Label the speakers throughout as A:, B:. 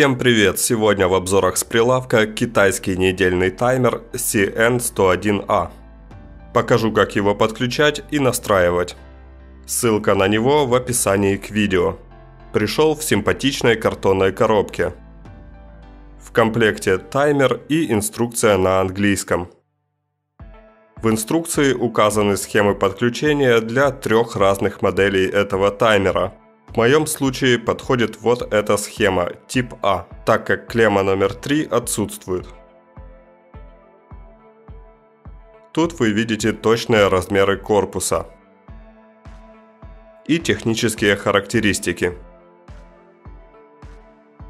A: Всем привет! Сегодня в обзорах с прилавка китайский недельный таймер CN101A. Покажу, как его подключать и настраивать. Ссылка на него в описании к видео. Пришел в симпатичной картонной коробке. В комплекте таймер и инструкция на английском. В инструкции указаны схемы подключения для 3 разных моделей этого таймера. В моем случае подходит вот эта схема, тип А, так как клемма номер 3 отсутствует. Тут вы видите точные размеры корпуса и технические характеристики.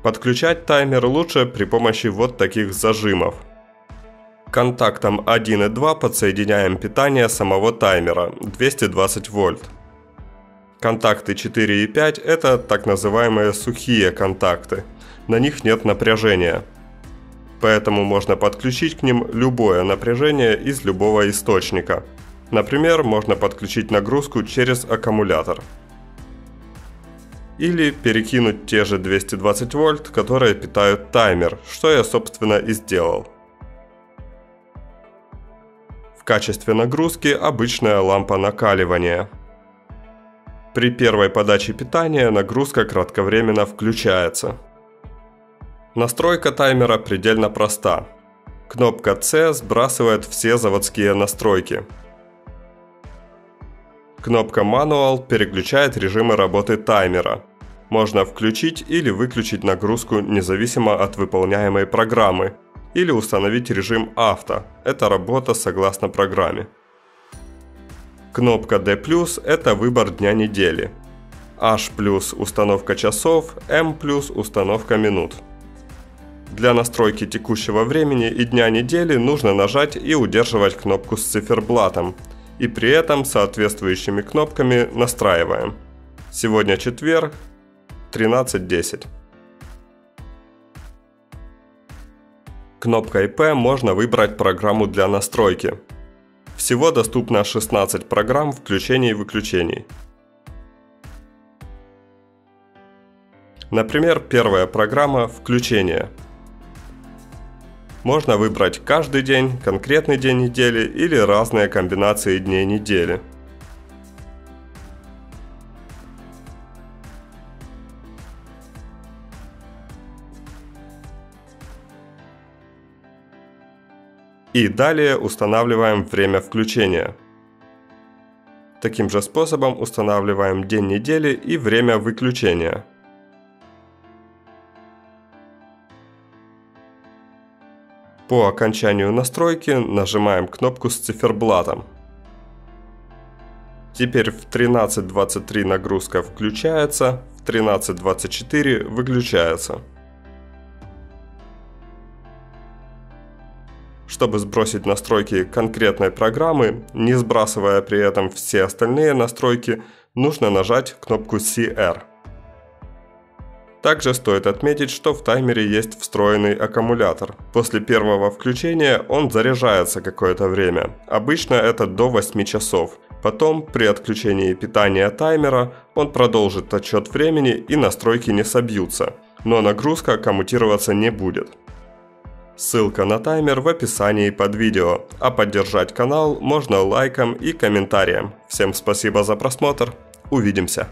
A: Подключать таймер лучше при помощи вот таких зажимов. К контактам 1 и 2 подсоединяем питание самого таймера 220 вольт. Контакты 4 и 5 – это так называемые сухие контакты, на них нет напряжения. Поэтому можно подключить к ним любое напряжение из любого источника. Например, можно подключить нагрузку через аккумулятор. Или перекинуть те же 220 вольт, которые питают таймер, что я собственно и сделал. В качестве нагрузки обычная лампа накаливания. При первой подаче питания нагрузка кратковременно включается. Настройка таймера предельно проста. Кнопка C сбрасывает все заводские настройки. Кнопка Manual переключает режимы работы таймера. Можно включить или выключить нагрузку независимо от выполняемой программы. Или установить режим авто. Это работа согласно программе. Кнопка D+, это выбор дня недели. H+, установка часов, M+, установка минут. Для настройки текущего времени и дня недели нужно нажать и удерживать кнопку с циферблатом. И при этом соответствующими кнопками настраиваем. Сегодня четверг, 13:10. Кнопкой P можно выбрать программу для настройки. Всего доступно 16 программ включений и выключений. Например, первая программа «Включение». Можно выбрать каждый день, конкретный день недели или разные комбинации дней недели. И далее устанавливаем время включения. Таким же способом устанавливаем день недели и время выключения. По окончанию настройки нажимаем кнопку с циферблатом. Теперь в 13:23 нагрузка включается, в 13:24 выключается. Чтобы сбросить настройки конкретной программы, не сбрасывая при этом все остальные настройки, нужно нажать кнопку CR. Также стоит отметить, что в таймере есть встроенный аккумулятор. После первого включения он заряжается какое-то время, обычно это до 8 часов. Потом, при отключении питания таймера, он продолжит отсчет времени и настройки не собьются, но нагрузка коммутироваться не будет. Ссылка на таймер в описании под видео, а поддержать канал можно лайком и комментарием. Всем спасибо за просмотр, увидимся!